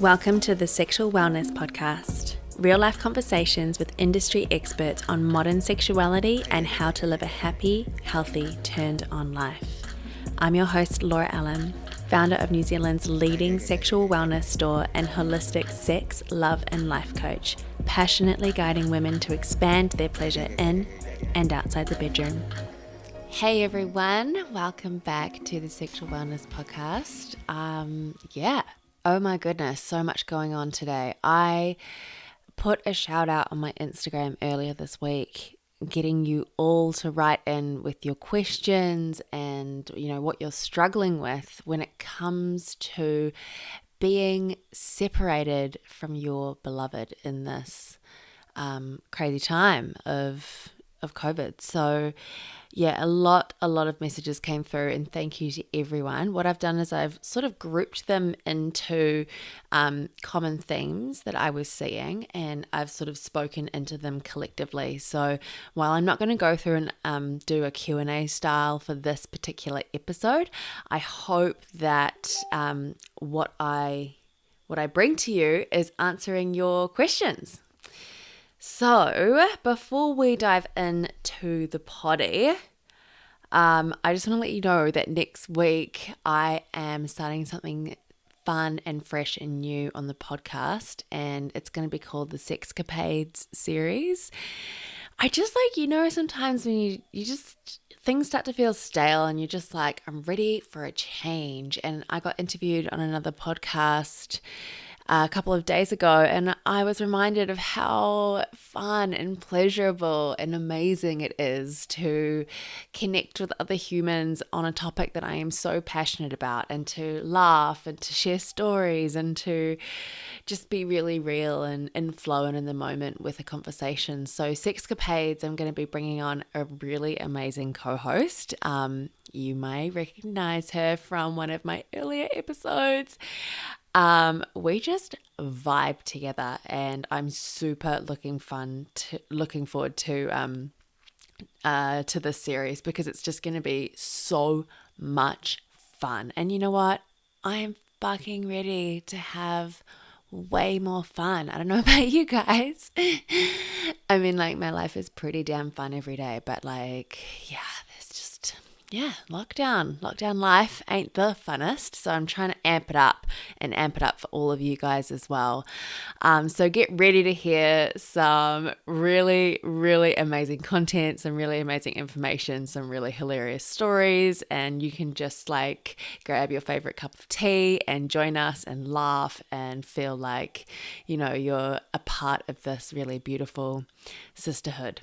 Welcome to the Sexual Wellness Podcast, real-life conversations with industry experts on modern sexuality and how to live a happy, healthy, turned-on life. I'm your host, Laura Allen, founder of New Zealand's leading sexual wellness store and holistic sex, love, and life coach, passionately guiding women to expand their pleasure in and outside the bedroom. Hey everyone, welcome back to the Sexual Wellness Podcast. Oh my goodness, so much going on today. I put a shout out on my Instagram earlier this week, getting you all to write in with your questions and, what you're struggling with when it comes to being separated from your beloved in this crazy time of COVID. So yeah, a lot of messages came through, and thank you to everyone. What I've done is I've sort of grouped them into common themes that I was seeing, and I've sort of spoken into them collectively. So while I'm not going to go through and do a Q&A style for this particular episode, I hope that what I bring to you is answering your questions. So before we dive into the potty, I just want to let you know that next week I am starting something fun and fresh and new on the podcast, and it's going to be called the Sexcapades series. I just sometimes when you just, things start to feel stale and you're just like, I'm ready for a change. And I got interviewed on another podcast a couple of days ago, and I was reminded of how fun and pleasurable and amazing it is to connect with other humans on a topic that I am so passionate about, and to laugh and to share stories and to just be really real and flow in the moment with a conversation. So Sexcapades, I'm going to be bringing on a really amazing co-host. You may recognize her from one of my earlier episodes. We just vibe together, and I'm super looking forward to this series, because it's just going to be so much fun. And you know what? I am fucking ready to have way more fun. I don't know about you guys. I mean, my life is pretty damn fun every day, but lockdown life ain't the funnest. So I'm trying to amp it up for all of you guys as well. So get ready to hear some really, really amazing content, some really amazing information, some really hilarious stories, and you can just grab your favorite cup of tea and join us and laugh and feel like, you're a part of this really beautiful sisterhood.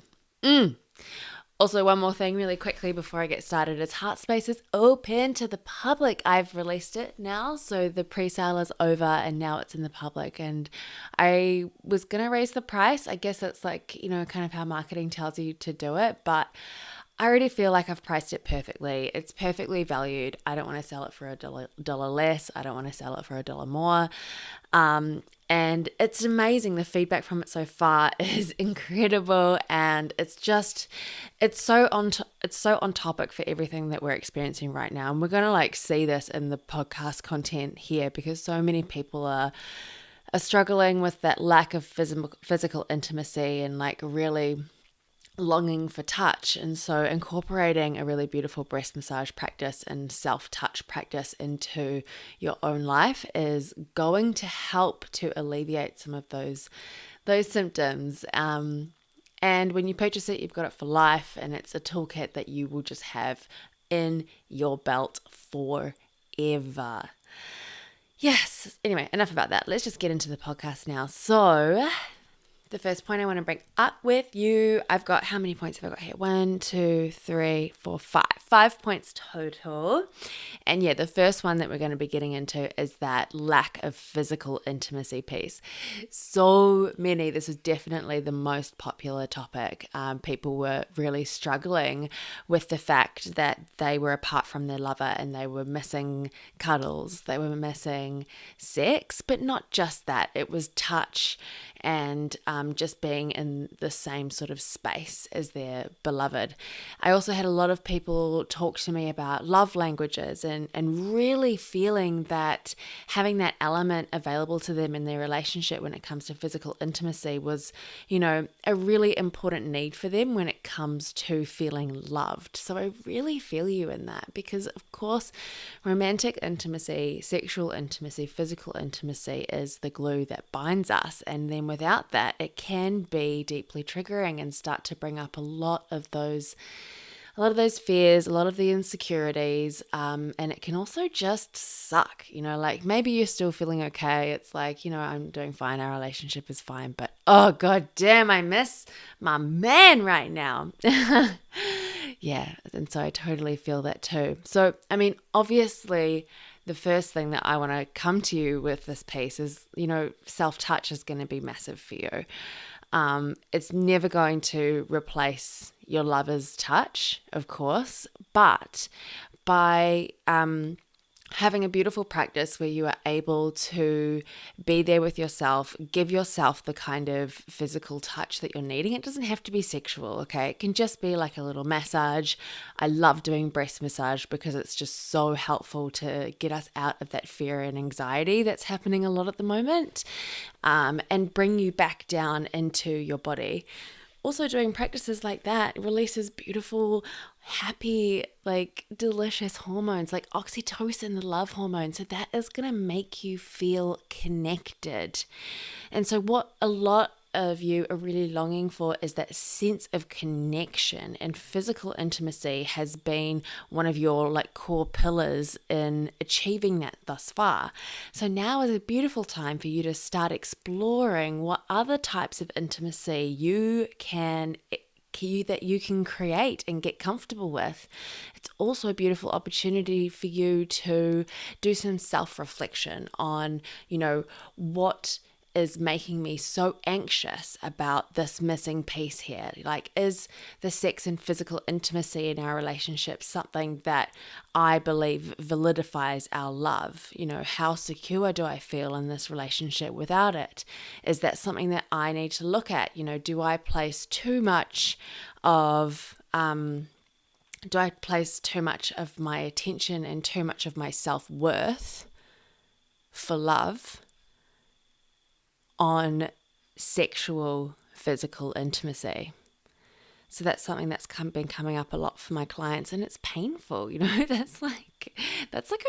Also, one more thing really quickly before I get started is Heartspace is open to the public. I've released it now, so the pre-sale is over and now it's in the public. And I was going to raise the price. I guess it's kind of how marketing tells you to do it, but I already feel like I've priced it perfectly. It's perfectly valued. I don't want to sell it for $1 less. I don't want to sell it for $1 more. And it's amazing. The feedback from it so far is incredible, and it's so on topic for everything that we're experiencing right now. And we're going to see this in the podcast content here, because so many people are struggling with that lack of physical intimacy and really longing for touch. And so incorporating a really beautiful breast massage practice and self-touch practice into your own life is going to help to alleviate some of those symptoms. And when you purchase it, you've got it for life, and it's a toolkit that you will just have in your belt forever. Yes. Anyway, enough about that. Let's just get into the podcast now. So the first point I want to bring up with you, I've got, how many points have I got here? 1, 2, 3, 4, 5. 5 points total. And yeah, the first one that we're going to be getting into is that lack of physical intimacy piece. This is definitely the most popular topic. People were really struggling with the fact that they were apart from their lover and they were missing cuddles, they were missing sex, but not just that. It was touch and just being in the same sort of space as their beloved. I also had a lot of people talk to me about love languages and really feeling that having that element available to them in their relationship when it comes to physical intimacy was, a really important need for them when it comes to feeling loved. So I really feel you in that, because of course, romantic intimacy, sexual intimacy, physical intimacy is the glue that binds us. And then without that, it can be deeply triggering and start to bring up a lot of those fears, a lot of the insecurities, and it can also just suck, like maybe you're still feeling okay. It's like, I'm doing fine, our relationship is fine, but oh, god damn, I miss my man right now. Yeah, and so I totally feel that too. So, obviously, the first thing that I want to come to you with this piece is, self-touch is going to be massive for you. It's never going to replace your lover's touch, of course, but by having a beautiful practice where you are able to be there with yourself, give yourself the kind of physical touch that you're needing. It doesn't have to be sexual, okay? It can just be like a little massage. I love doing breast massage because it's just so helpful to get us out of that fear and anxiety that's happening a lot at the moment, and bring you back down into your body. Also, doing practices like that releases beautiful, happy, like delicious hormones like oxytocin, the love hormone. So that is going to make you feel connected. And so what a lot of you are really longing for is that sense of connection, and physical intimacy has been one of your like core pillars in achieving that thus far. So now is a beautiful time for you to start exploring what other types of intimacy that you can create and get comfortable with. It's also a beautiful opportunity for you to do some self-reflection on, what is making me so anxious about this missing piece here? Like, is the sex and physical intimacy in our relationship something that I believe validifies our love? How secure do I feel in this relationship without it? Is that something that I need to look at? Do I place too much of my attention and too much of my self-worth for love on sexual, physical intimacy? So that's something that's been coming up a lot for my clients, and it's painful. That's like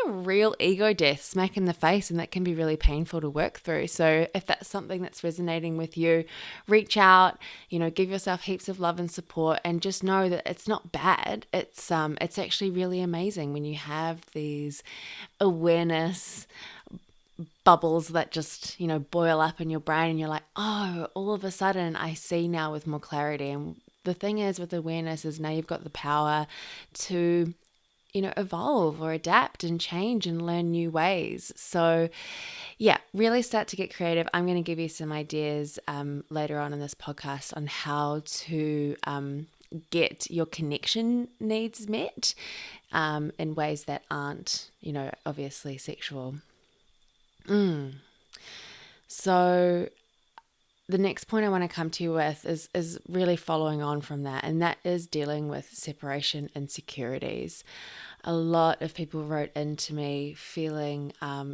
a real ego death smack in the face, and that can be really painful to work through. So if that's something that's resonating with you, reach out, give yourself heaps of love and support, and just know that it's not bad. It's actually really amazing when you have these awareness bubbles that just, boil up in your brain, and you're like, oh, all of a sudden I see now with more clarity. And the thing is with awareness is now you've got the power to, evolve or adapt and change and learn new ways. So yeah, really start to get creative. I'm going to give you some ideas later on in this podcast on how to get your connection needs met in ways that aren't, obviously sexual. So the next point I want to come to you with is really following on from that, and that is dealing with separation insecurities. A lot of people wrote into me feeling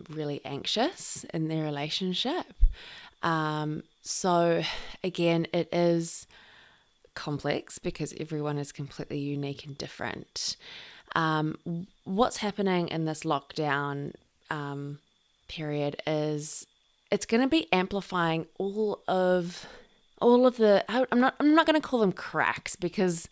really anxious in their relationship. So again, it is complex because everyone is completely unique and different. What's happening in this lockdown period is it's going to be amplifying all of the, I'm not going to call them cracks, because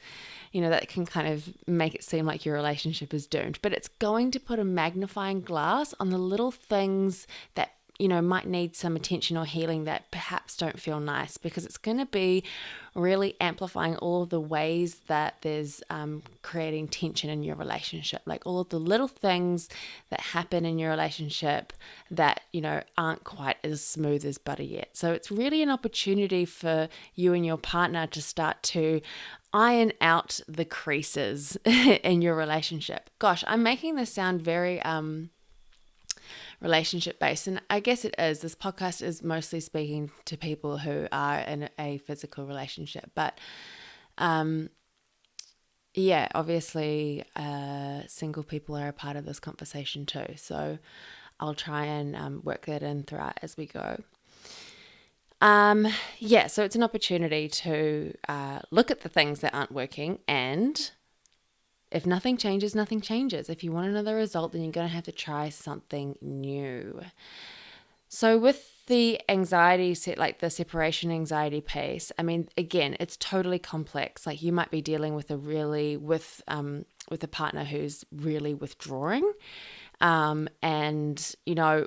that can kind of make it seem like your relationship is doomed, but it's going to put a magnifying glass on the little things that might need some attention or healing that perhaps don't feel nice, because it's going to be really amplifying all of the ways that there's creating tension in your relationship, like all of the little things that happen in your relationship that aren't quite as smooth as butter yet. So it's really an opportunity for you and your partner to start to iron out the creases in your relationship. Gosh, I'm making this sound very relationship based. And I guess it is. This podcast is mostly speaking to people who are in a physical relationship. But yeah, obviously single people are a part of this conversation too. So I'll try and work that in throughout as we go. Yeah, so it's an opportunity to look at the things that aren't working, and if nothing changes, nothing changes. If you want another result, then you're going to have to try something new. So with the anxiety set, like the separation anxiety piece, I mean, again, it's totally complex. Like you might be dealing with a partner who's really withdrawing. And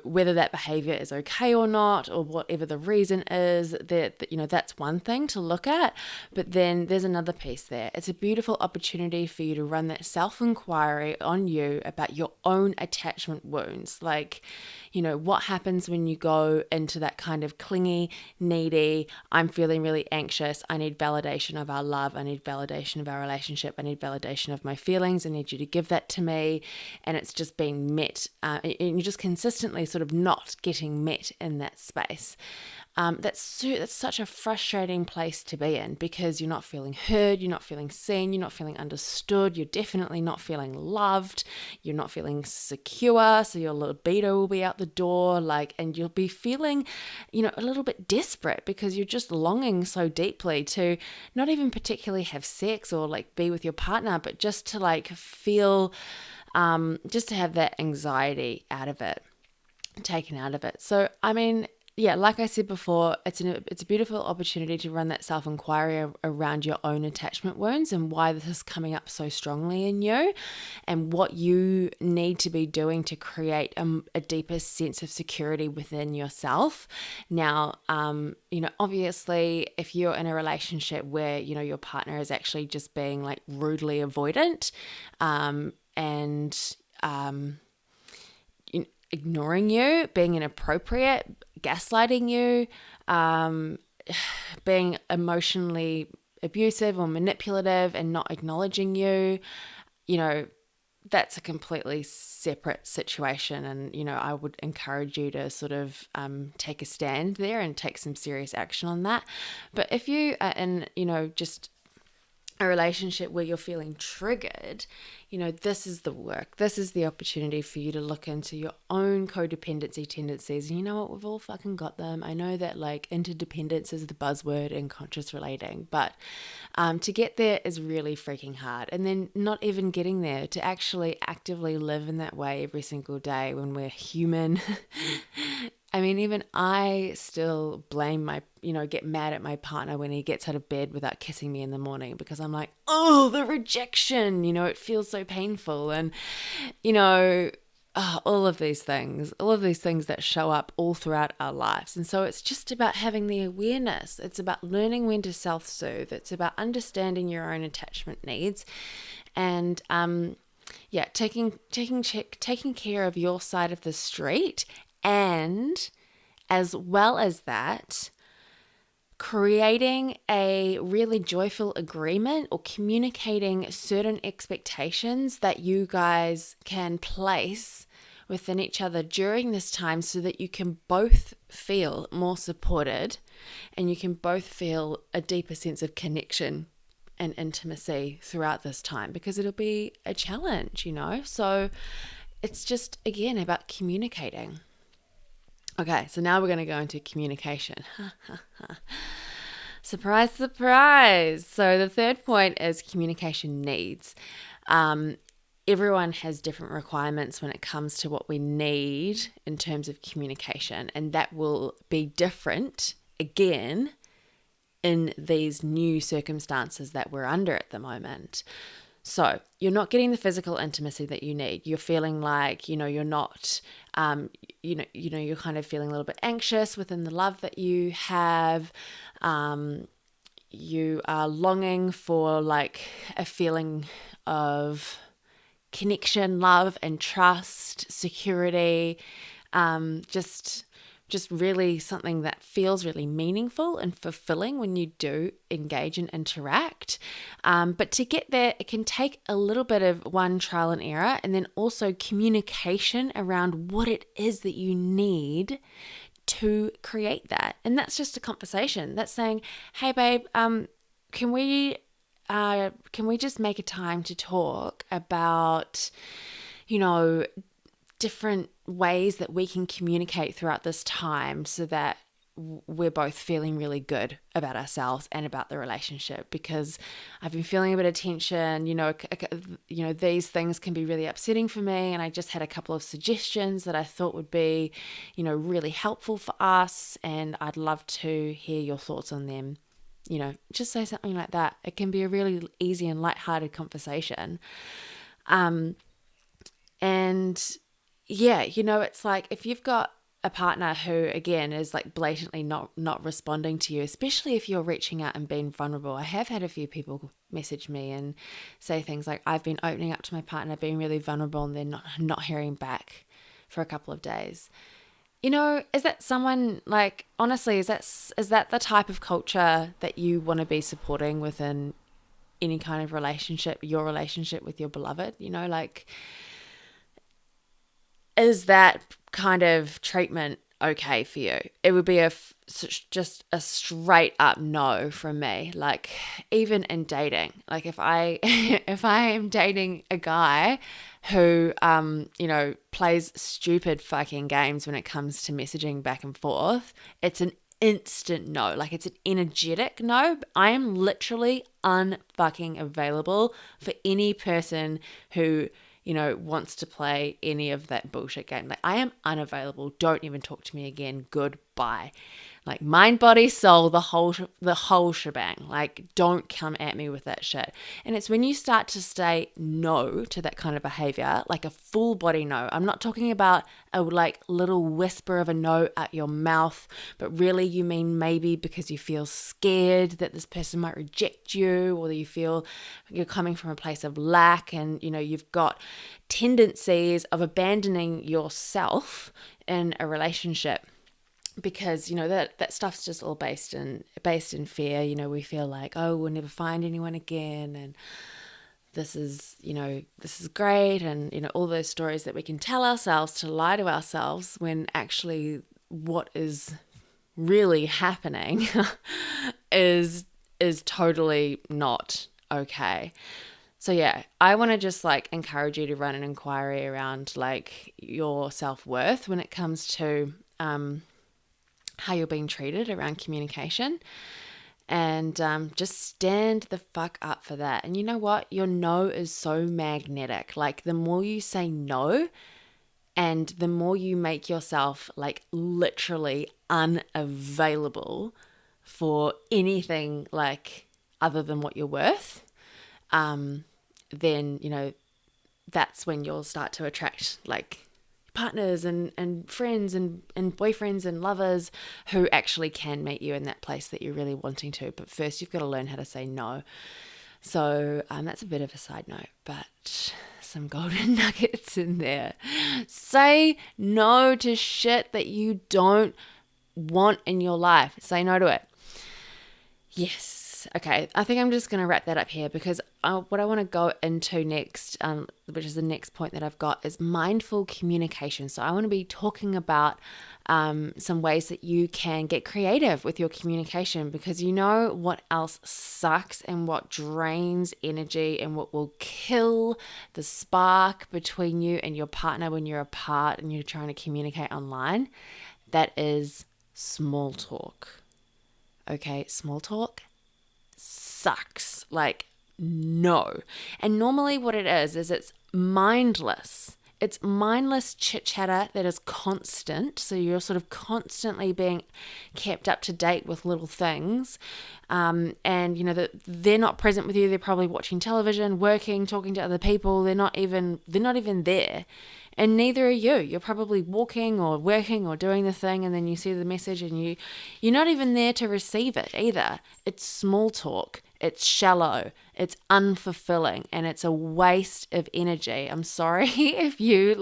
whether that behavior is okay or not, or whatever the reason is, that's one thing to look at. But then there's another piece there. It's a beautiful opportunity for you to run that self-inquiry on you about your own attachment wounds. Like, what happens when you go into that kind of clingy, needy, I'm feeling really anxious, I need validation of our love, I need validation of our relationship, I need validation of my feelings, I need you to give that to me, and it's just being met, and you're just consistently sort of not getting met in that space. That's such a frustrating place to be in, because you're not feeling heard, you're not feeling seen, you're not feeling understood, you're definitely not feeling loved, you're not feeling secure, so your libido will be out the door, and you'll be feeling, a little bit desperate, because you're just longing so deeply to not even particularly have sex or be with your partner, but just to feel, just to have that anxiety out of it, taken out of it. So, I mean, yeah, like I said before, it's a beautiful opportunity to run that self-inquiry around your own attachment wounds and why this is coming up so strongly in you, and what you need to be doing to create a deeper sense of security within yourself. Now, obviously, if you're in a relationship where, your partner is actually just being rudely avoidant, and ignoring you, being inappropriate, gaslighting you, being emotionally abusive or manipulative and not acknowledging you, that's a completely separate situation. And, I would encourage you to sort of take a stand there and take some serious action on that. But if you are in, just a relationship where you're feeling triggered, this is the work. This is the opportunity for you to look into your own codependency tendencies. And you know what? We've all fucking got them. I know that interdependence is the buzzword in conscious relating, but to get there is really freaking hard. And then not even getting there, to actually actively live in that way every single day when we're human. I mean, even I still blame get mad at my partner when he gets out of bed without kissing me in the morning, because I'm like, oh, the rejection, it feels so painful. And, all of these things that show up all throughout our lives. And so it's just about having the awareness. It's about learning when to self-soothe. It's about understanding your own attachment needs, and, taking care of your side of the street. And as well as that, creating a really joyful agreement or communicating certain expectations that you guys can place within each other during this time, so that you can both feel more supported and you can both feel a deeper sense of connection and intimacy throughout this time, because it'll be a challenge, So it's just, again, about communicating. Okay, so now we're going to go into communication. Surprise, surprise. So the third point is communication needs. Everyone has different requirements when it comes to what we need in terms of communication, and that will be different, again, in these new circumstances that we're under at the moment. So you're not getting the physical intimacy that you need. You're feeling like, you're not, you're kind of feeling a little bit anxious within the love that you have. You are longing for a feeling of connection, love and trust, security, just just really something that feels really meaningful and fulfilling when you do engage and interact. But to get there, it can take a little bit of trial and error, and then also communication around what it is that you need to create that. And that's just a conversation. That's saying, hey babe, can we just make a time to talk about, different ways that we can communicate throughout this time so that we're both feeling really good about ourselves and about the relationship, because I've been feeling a bit of tension, these things can be really upsetting for me. And I just had a couple of suggestions that I thought would be, really helpful for us. And I'd love to hear your thoughts on them. Just say something like that. It can be a really easy and lighthearted conversation. And yeah, it's like if you've got a partner who, again, is like blatantly not responding to you, especially if you're reaching out and being vulnerable. I have had a few people message me and say things like, I've been opening up to my partner, being really vulnerable, and they're not hearing back for a couple of days. Is that someone, like, honestly, is that the type of culture that you want to be supporting within any kind of relationship, your relationship with your beloved? Is that kind of treatment okay for you? It would be just a straight up no from me. Like, even in dating, like if I am dating a guy who plays stupid fucking games when it comes to messaging back and forth, it's an instant no. Like, it's an energetic no. I am literally unfucking available for any person who wants to play any of that bullshit game. Like, I am unavailable. Don't even talk to me again. Goodbye. Like, mind, body, soul, the whole shebang. Like, don't come at me with that shit. And it's when you start to say no to that kind of behavior, like a full body no. I'm not talking about a like little whisper of a no at your mouth, but really you mean maybe because you feel scared that this person might reject you, or that you feel you're coming from a place of lack, and you've got tendencies of abandoning yourself in a relationship. Because that stuff's just all based in fear. We feel like, oh, we'll never find anyone again, and this is great, and all those stories that we can tell ourselves to lie to ourselves, when actually what is really happening is totally not okay. So yeah, I want to just like encourage you to run an inquiry around like your self-worth when it comes to how you're being treated around communication, and just stand the fuck up for that. And you know what? Your no is so magnetic. Like, the more you say no, and the more you make yourself like literally unavailable for anything like other than what you're worth, then that's when you'll start to attract like partners and friends and boyfriends and lovers who actually can meet you in that place that you're really wanting to. But first you've got to learn how to say no. So that's a bit of a side note, but some golden nuggets in there. Say no to shit that you don't want in your life. Say no to it. Yes. Okay, I think I'm just going to wrap that up here, because what I want to go into next, which is the next point that I've got, is mindful communication. So I want to be talking about some ways that you can get creative with your communication, because what else sucks and what drains energy and what will kill the spark between you and your partner when you're apart and you're trying to communicate online? That is small talk. Okay, small talk sucks. Like, no. And normally what it is it's mindless. It's mindless chit chatter that is constant. So you're sort of constantly being kept up to date with little things. And that they're not present with you. They're probably watching television, working, talking to other people. They're not even there. And neither are you. You're probably walking or working or doing the thing, and then you see the message and you're not even there to receive it either. It's small talk. It's shallow. It's unfulfilling, and it's a waste of energy. I'm sorry if you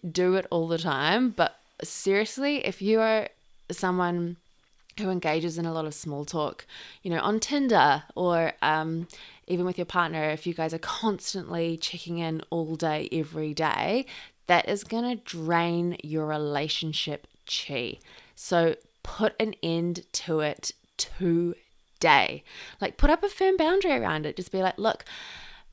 do it all the time, but seriously, if you are someone who engages in a lot of small talk, on Tinder or even with your partner, if you guys are constantly checking in all day, every day, that is going to drain your relationship chi. So put an end to it today. Like, put up a firm boundary around it. Just be like, look,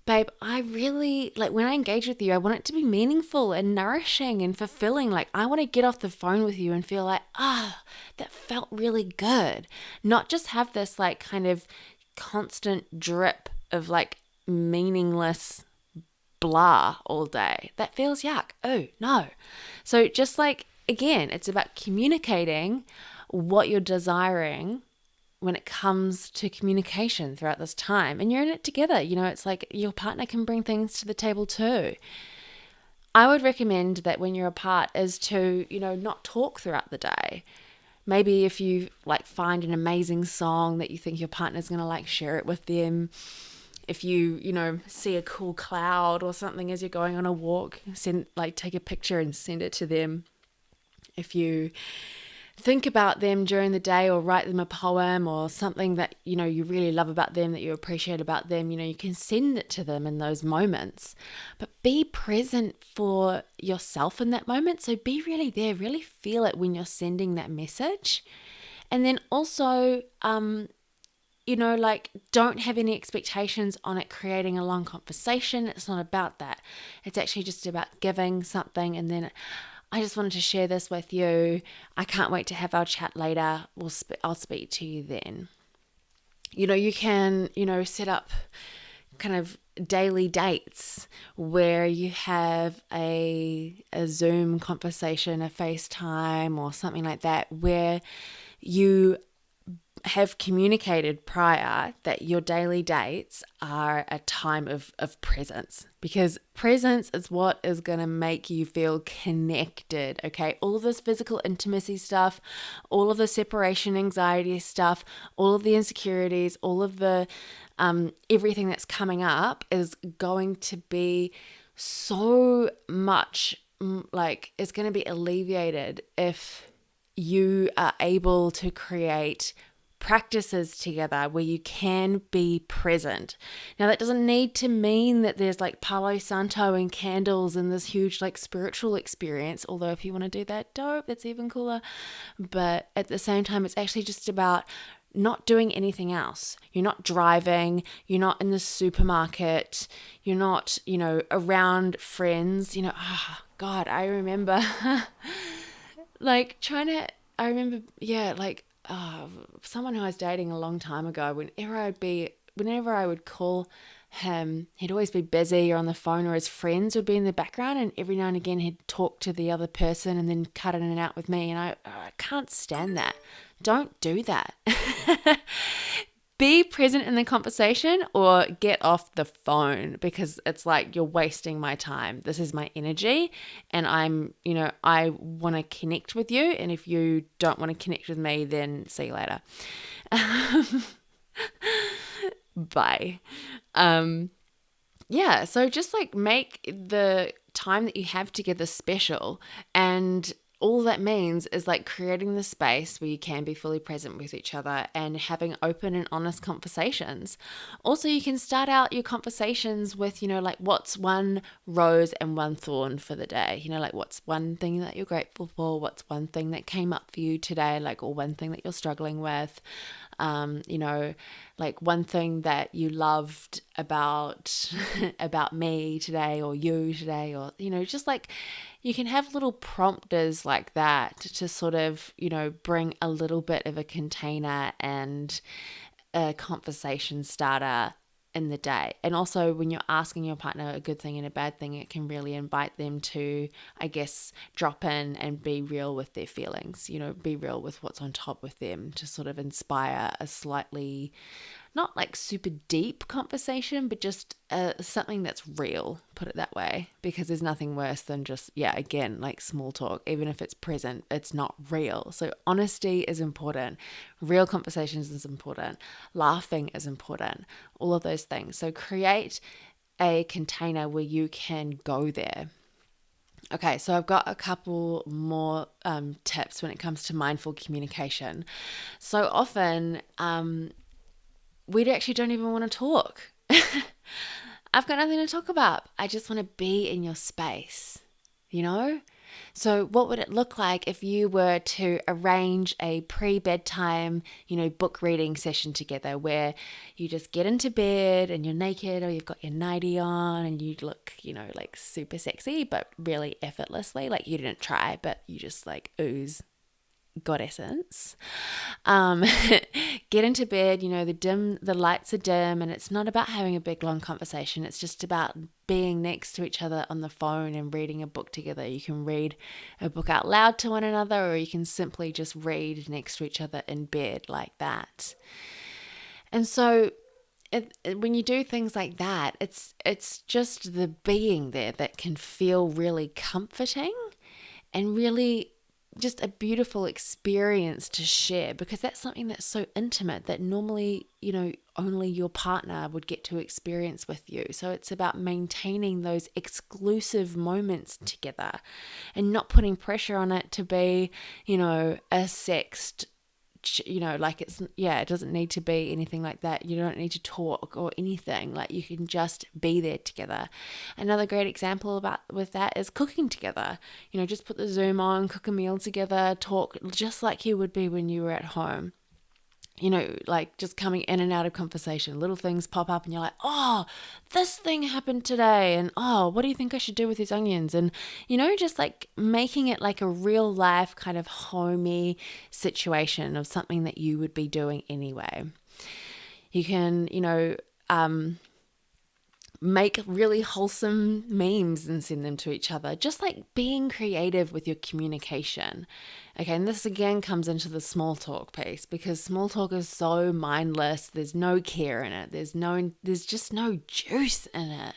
babe, I really, like, when I engage with you, I want it to be meaningful and nourishing and fulfilling. Like, I want to get off the phone with you and feel like, that felt really good. Not just have this, like, kind of constant drip of, like, meaningless blah all day. That feels yuck. Oh, no. So just like, again, it's about communicating what you're desiring when it comes to communication throughout this time, and you're in it together. It's like your partner can bring things to the table too. I would recommend that when you're apart is to, not talk throughout the day. Maybe if you like find an amazing song that you think your partner's going to like, share it with them. If you, see a cool cloud or something as you're going on a walk, take a picture and send it to them. If you think about them during the day or write them a poem or something that, you really love about them, that you appreciate about them, you can send it to them in those moments. But be present for yourself in that moment. So be really there, really feel it when you're sending that message. And then also, don't have any expectations on it creating a long conversation. It's not about that. It's actually just about giving something. And then I just wanted to share this with you. I can't wait to have our chat later. I'll speak to you then. You can, set up kind of daily dates where you have a Zoom conversation, a FaceTime or something like that, where you have communicated prior that your daily dates are a time of presence, because presence is what is going to make you feel connected. Okay, all of this physical intimacy stuff, all of the separation anxiety stuff, all of the insecurities, all of the everything that's coming up is going to be so much like, it's going to be alleviated if you are able to create practices together where you can be present. Now, that doesn't need to mean that there's like Palo Santo and candles and this huge like spiritual experience, although if you want to do that, dope, that's even cooler. But at the same time, it's actually just about not doing anything else. You're not driving, you're not in the supermarket, you're not, around friends, God, I remember someone who I was dating a long time ago, whenever I would call him, he'd always be busy or on the phone, or his friends would be in the background, and every now and again he'd talk to the other person and then cut in and out with me, and I can't stand that. Don't do that. Be present in the conversation or get off the phone, because it's like you're wasting my time. This is my energy, and I want to connect with you. And if you don't want to connect with me, then see you later. Bye. So just like make the time that you have together special, and all that means is like creating the space where you can be fully present with each other and having open and honest conversations. Also, you can start out your conversations with, like, what's one rose and one thorn for the day? Like, what's one thing that you're grateful for? What's one thing that came up for you today? Like, or one thing that you're struggling with? Like one thing that you loved about me today, or you today, or, just like, you can have little prompters like that to sort of, bring a little bit of a container and a conversation starter in the day. And also, when you're asking your partner a good thing and a bad thing, it can really invite them to, I guess, drop in and be real with their feelings, be real with what's on top with them, to sort of inspire a slightly, not like super deep conversation, but just something that's real, put it that way, because there's nothing worse than just, again, like small talk. Even if it's present, it's not real. So honesty is important. Real conversations is important. Laughing is important. All of those things. So create a container where you can go there. Okay, so I've got a couple more tips when it comes to mindful communication. So often, we actually don't even want to talk. I've got nothing to talk about. I just want to be in your space, you know? So what would it look like if you were to arrange a pre-bedtime, book reading session together where you just get into bed and you're naked or you've got your nightie on and you look, like super sexy, but really effortlessly, like you didn't try, but you just like ooze goddessence. um get into bed, the lights are dim, and it's not about having a big long conversation. It's just about being next to each other on the phone and reading a book together. You can read a book out loud to one another, or you can simply just read next to each other in bed like that. And so when you do things like that, it's just the being there that can feel really comforting and really just a beautiful experience to share, because that's something that's so intimate that normally, only your partner would get to experience with you. So it's about maintaining those exclusive moments together and not putting pressure on it to be, a sexed, it doesn't need to be anything like that. You don't need to talk or anything. Like, you can just be there together. Another great example with that is cooking together. Just put the Zoom on, cook a meal together, talk just like you would be when you were at home. Like just coming in and out of conversation, little things pop up and you're like, oh, this thing happened today. And oh, what do you think I should do with these onions? And, just like making it like a real life kind of homey situation of something that you would be doing anyway. You can, make really wholesome memes and send them to each other. Just like being creative with your communication. Okay, and this again comes into the small talk piece, because small talk is so mindless. There's no care in it. There's just no juice in it.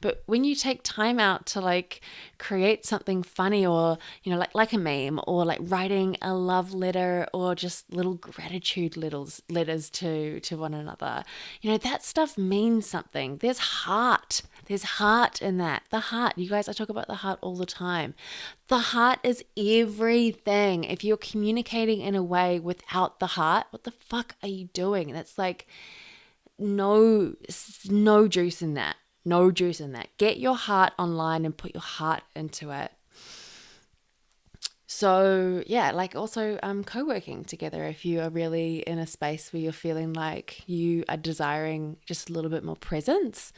But when you take time out to like create something funny, or like a meme, or like writing a love letter, or just little gratitude letters to one another, that stuff means something. There's heart in that. The heart, you guys, I talk about the heart all the time. The heart is everything. If you're communicating in a way without the heart, what the fuck are you doing? And it's like no juice in that. No juice in that. Get your heart online and put your heart into it. So yeah, like also co-working together. If you are really in a space where you're feeling like you are desiring just a little bit more presence,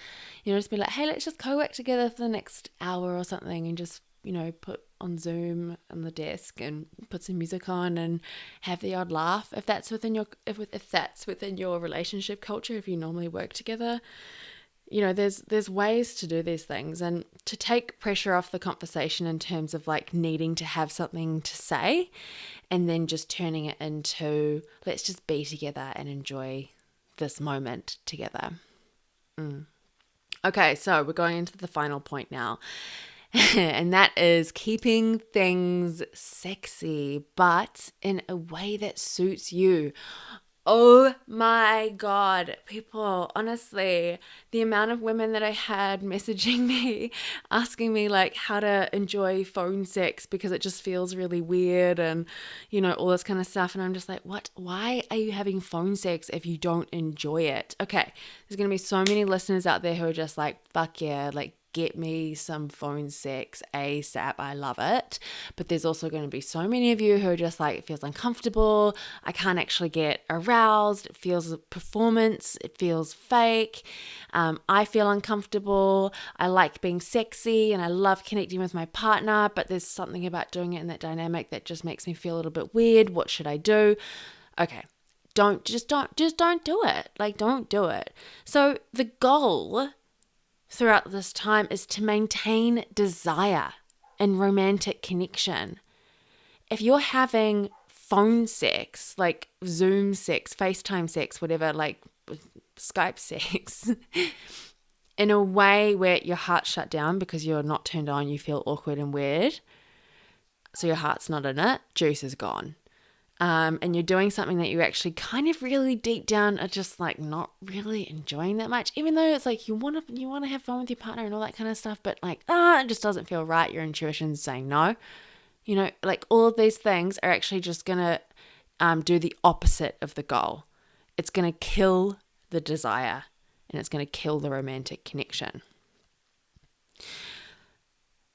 just be like, hey, let's just co-work together for the next hour or something, and just put on Zoom on the desk and put some music on and have the odd laugh. If that's within your relationship culture, if you normally work together, there's ways to do these things, and to take pressure off the conversation in terms of like needing to have something to say, and then just turning it into, let's just be together and enjoy this moment together. Okay, so we're going into the final point now. And that is keeping things sexy, but in a way that suits you. Oh my God, people, honestly, the amount of women that I had messaging me, asking me like how to enjoy phone sex because it just feels really weird, and, all this kind of stuff. And I'm just like, what? Why are you having phone sex if you don't enjoy it? Okay, there's going to be so many listeners out there who are just like, fuck yeah, like, get me some phone sex ASAP. I love it. But there's also going to be so many of you who are just like, it feels uncomfortable. I can't actually get aroused. It feels a performance. It feels fake. I feel uncomfortable. I like being sexy and I love connecting with my partner, but there's something about doing it in that dynamic that just makes me feel a little bit weird. What should I do? Okay. Don't do it. Like, don't do it. So the goal throughout this time is to maintain desire and romantic connection. If you're having phone sex, like Zoom sex, FaceTime sex, whatever, like Skype sex, in a way where your heart's shut down because you're not turned on, you feel awkward and weird, so your heart's not in it, juice is gone. and you're doing something that you actually kind of really deep down are just like not really enjoying that much, even though it's like you want to have fun with your partner and all that kind of stuff, but like it just doesn't feel right. Your intuition's saying no. Like all of these things are actually just gonna do the opposite of the goal. It's gonna kill the desire, and it's gonna kill the romantic connection.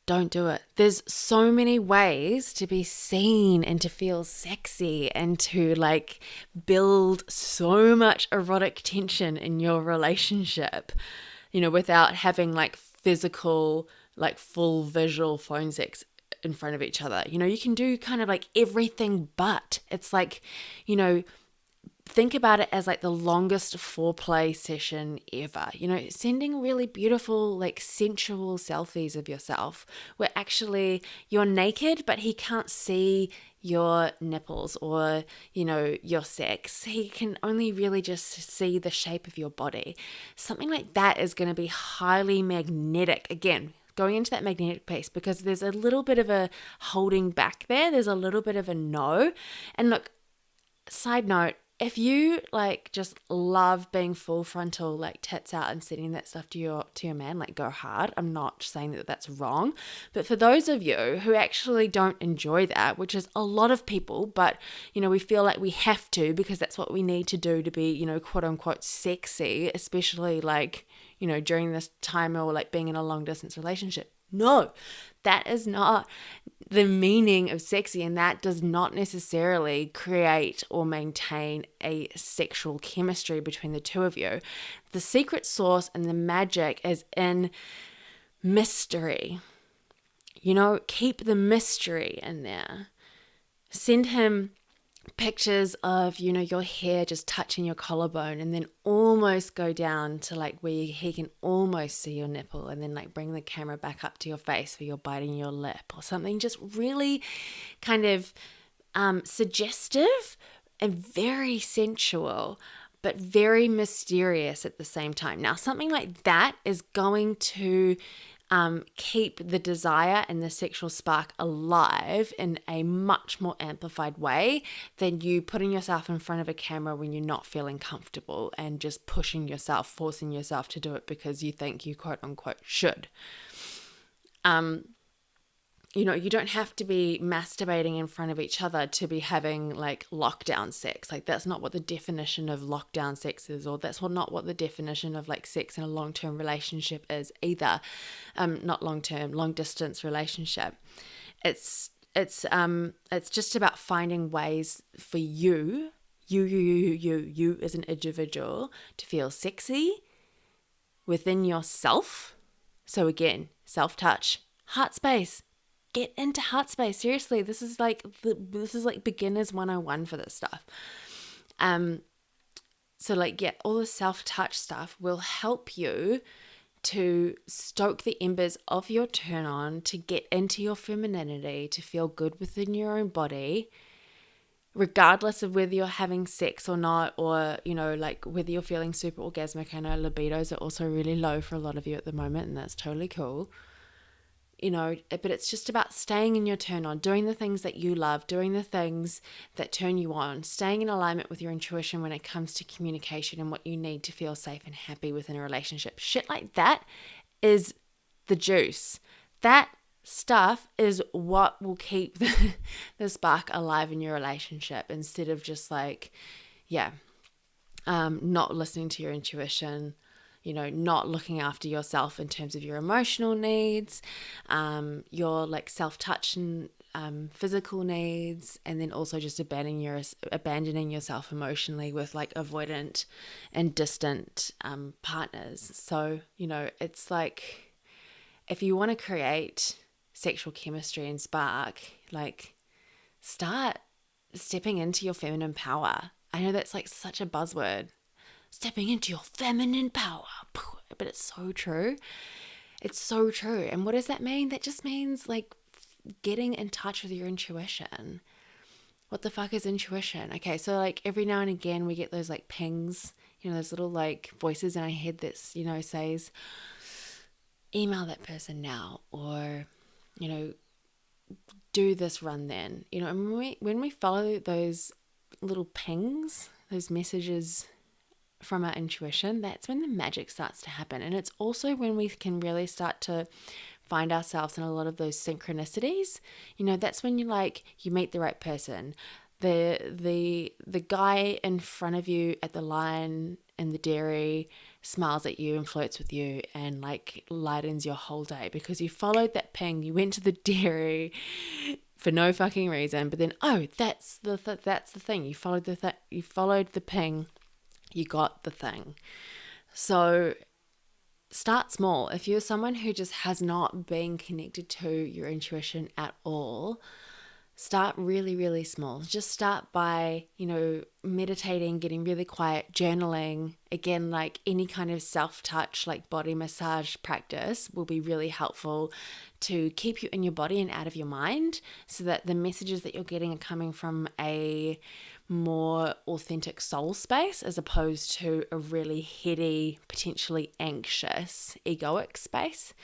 Don't do it. There's so many ways to be seen and to feel sexy and to like build so much erotic tension in your relationship, without having like physical, like full visual phone sex in front of each other. You can do kind of like everything, but it's like, think about it as like the longest foreplay session ever. Sending really beautiful, like sensual selfies of yourself where actually you're naked, but he can't see your nipples or, your sex. He can only really just see the shape of your body. Something like that is going to be highly magnetic. Again, going into that magnetic piece, because there's a little bit of a holding back there. There's a little bit of a no. And look, side note, if you like just love being full frontal, like tits out and sending that stuff to your man, like go hard. I'm not saying that that's wrong, but for those of you who actually don't enjoy that, which is a lot of people, but we feel like we have to because that's what we need to do to be, quote unquote sexy, especially like, during this time or like being in a long distance relationship. No, that is not the meaning of sexy, and that does not necessarily create or maintain a sexual chemistry between the two of you. The secret sauce and the magic is in mystery. Keep the mystery in there. Send him pictures of, your hair just touching your collarbone, and then almost go down to like where he can almost see your nipple, and then like bring the camera back up to your face where you're biting your lip or something, just really kind of suggestive and very sensual, but very mysterious at the same time. Now, something like that is going to keep the desire and the sexual spark alive in a much more amplified way than you putting yourself in front of a camera when you're not feeling comfortable and just pushing yourself, forcing yourself to do it because you think you quote unquote should. You don't have to be masturbating in front of each other to be having like lockdown sex. Like that's not what the definition of lockdown sex is, or that's not what the definition of like sex in a long-term relationship is either. Not long-term, long-distance relationship. It's just about finding ways for you as an individual to feel sexy within yourself. So again, self-touch, heart space. Get into heart space. Seriously, this is like beginners 101 for this stuff. So like, yeah, all the self-touch stuff will help you to stoke the embers of your turn on, to get into your femininity, to feel good within your own body, regardless of whether you're having sex or not, or, like whether you're feeling super orgasmic. I know libidos are also really low for a lot of you at the moment, and that's totally cool. But it's just about staying in your turn on, doing the things that you love, doing the things that turn you on, staying in alignment with your intuition when it comes to communication and what you need to feel safe and happy within a relationship. Shit like that is the juice. That stuff is what will keep the spark alive in your relationship, instead of just like, not listening to your intuition, not looking after yourself in terms of your emotional needs, your like self-touch and physical needs, and then also just abandoning yourself emotionally with like avoidant and distant partners. So, it's like, if you want to create sexual chemistry and spark, like start stepping into your feminine power. I know that's like such a buzzword. Stepping into your feminine power. But it's so true. It's so true. And what does that mean? That just means like getting in touch with your intuition. What the fuck is intuition? Okay, so like every now and again we get those like pings, those little like voices in our head that's, says, email that person now, or, do this run then. And when we follow those little pings, those messages from our intuition, that's when the magic starts to happen. And it's also when we can really start to find ourselves in a lot of those synchronicities. That's when you meet the right person. The guy in front of you at the line in the dairy smiles at you and flirts with you and lightens your whole day because you followed that ping. You went to the dairy for no fucking reason, but then that's the thing. You followed the ping. You got the thing. So start small. If you're someone who just has not been connected to your intuition at all, start really, really small. Just start by, meditating, getting really quiet, journaling. Again, any kind of self-touch, body massage practice will be really helpful to keep you in your body and out of your mind so that the messages that you're getting are coming from a more authentic soul space as opposed to a really heady, potentially anxious, egoic space.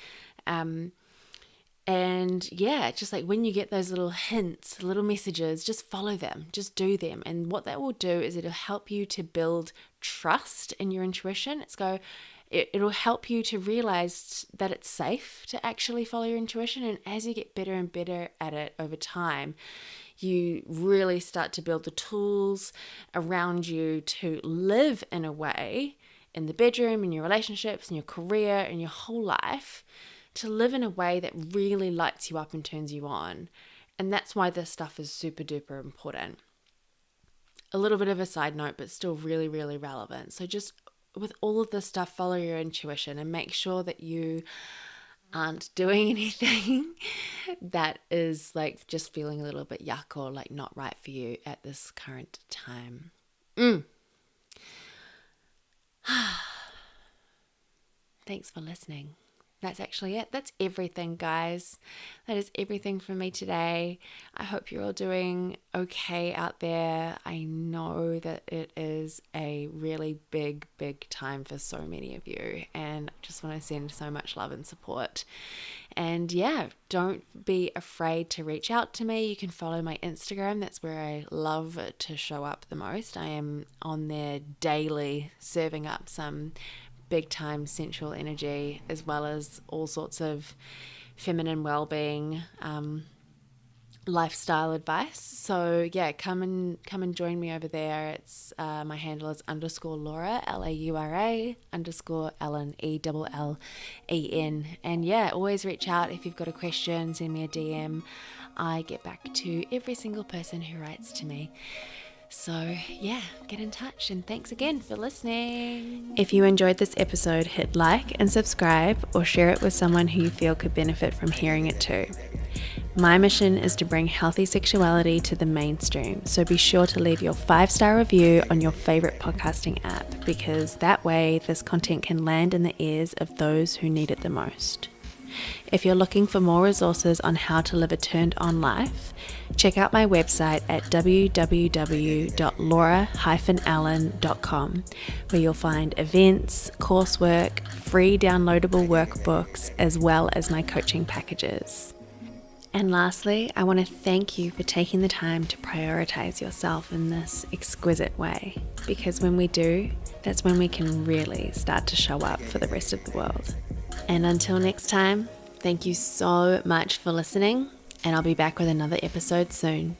And yeah, just when you get those little hints, little messages, just follow them, just do them. And what that will do is it'll help you to build trust in your intuition. It'll help you to realize that it's safe to actually follow your intuition. And as you get better and better at it over time, you really start to build the tools around you to live in a way in the bedroom, in your relationships, in your career, in your whole life, to live in a way that really lights you up and turns you on. And that's why this stuff is super duper important. A little bit of a side note, but still really, really relevant. So just with all of this stuff, follow your intuition and make sure that you aren't doing anything that is just feeling a little bit yuck or not right for you at this current time. Thanks for listening. That's actually it. That's everything, guys. That is everything for me today. I hope you're all doing okay out there. I know that it is a really big, big time for so many of you, and I just want to send so much love and support. And yeah, don't be afraid to reach out to me. You can follow my Instagram. That's where I love to show up the most. I am on there daily, serving up some big time sensual energy as well as all sorts of feminine well-being, lifestyle advice. So yeah, come and join me over there. It's my handle is _Laura, LAURA _Ellen, ELLEN. And yeah, always reach out if you've got a question, send me a DM. I get back to every single person who writes to me. So yeah, get in touch, and thanks again for listening. If you enjoyed this episode, hit like and subscribe or share it with someone who you feel could benefit from hearing it too. My mission is to bring healthy sexuality to the mainstream, so be sure to leave your 5-star review on your favorite podcasting app, because that way this content can land in the ears of those who need it the most. If you're looking for more resources on how to live a turned-on life, check out my website at www.laura-allen.com, where you'll find events, coursework, free downloadable workbooks, as well as my coaching packages. And lastly, I want to thank you for taking the time to prioritize yourself in this exquisite way, because when we do, that's when we can really start to show up for the rest of the world. And until next time, thank you so much for listening, and I'll be back with another episode soon.